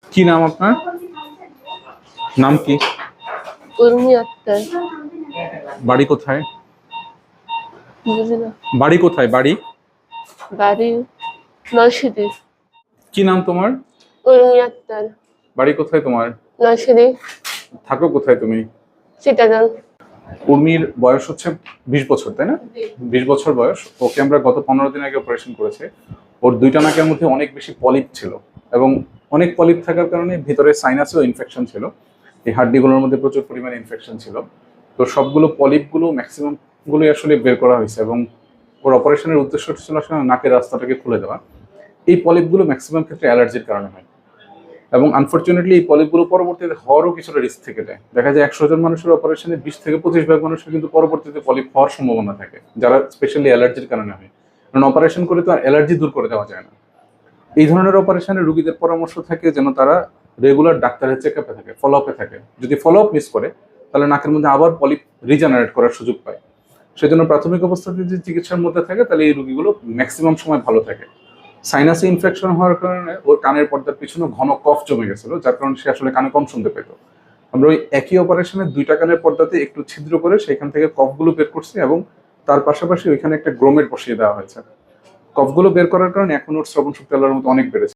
কি নাম আপনার? নাম কি? উর্মি আক্তার। বাড়ি কোথায়? বুঝি না। বাড়ি কোথায়? বাড়ি বাড়ি নরসিংদী। কি নাম তোমার? উর্মি আক্তার। বাড়ি কোথায় তোমার? নরসিংদী। থাকো কোথায় তুমি? চিটাগাং। উর্মির বয়স হচ্ছে 20 বছর, তাই না? 20 বছর বয়স। ওকে আমরা গত 15 দিন আগে অপারেশন করেছে। ওর দুইটা নাকের মধ্যে অনেক বেশি পলিপ ছিল এবং অনেক পলিপ থাকার কারণে ভিতরে সাইনাসেও ইনফেকশন ছিল। এই হাড্ডিগুলোর মধ্যে প্রচুর পরিমাণে ইনফেকশন ছিল। তো সবগুলো পলিপগুলো ম্যাক্সিমাম গুলোই আসলে বের করা হয়েছে এবং ওর অপারেশনের উদ্দেশ্য ছিল আসলে নাকের রাস্তাটাকে খুলে দেওয়া। এই পলিপগুলো ম্যাক্সিমাম ক্ষেত্রে অ্যালার্জির কারণে হয় এবং আনফর্চুনেটলি এই পলিপগুলো পরবর্তীতে হওয়ারও কিছুটা রিস্ক থেকে যায়। দেখা যায় 100 জন মানুষের অপারেশনে 20 থেকে 25 ভাগ মানুষের কিন্তু পরবর্তীতে পলিপ হওয়ার সম্ভাবনা থাকে, যারা স্পেশালি অ্যালার্জির কারণে হয়। কারণ অপারেশন করে তো আর অ্যালার্জি দূর করে দেওয়া যায় না। এই ধরনের অপারেশনে রোগীদের পরামর্শ থাকে যেন তারা রেগুলার ডাক্তারের চেক আপে থাকে, ফলো আপে থাকে। যদি ফলো আপ মিস করে তাহলে নাকের মধ্যে আবার পলিপ রিজেনারেট করার সুযোগ পায়। সেজন্য প্রাথমিক অবস্থাতে যদি চিকিৎসার মধ্যে থাকে তাহলে এই রোগীগুলো ম্যাক্সিমাম সময় ভালো থাকে। সাইনাসে ইনফেকশন হওয়ার কারণে ওর কানের পর্দার পিছনে ঘন কফ জমে গেছিল, যার কারণে সে আসলে কানে কম শুনতে পেত। আমরা ওই একই অপারেশনে দুইটা কানের পর্দাতে একটু ছিদ্র করে সেখান থেকে কফগুলো বের করছি এবং তার পাশাপাশি ওইখানে একটা গ্রোমেট বসিয়ে দেওয়া হয়েছে। কফগুলো বের করার কারণে এখন ওর শ্রবণ শক্তি আল্লাহর মতো অনেক বেড়েছে।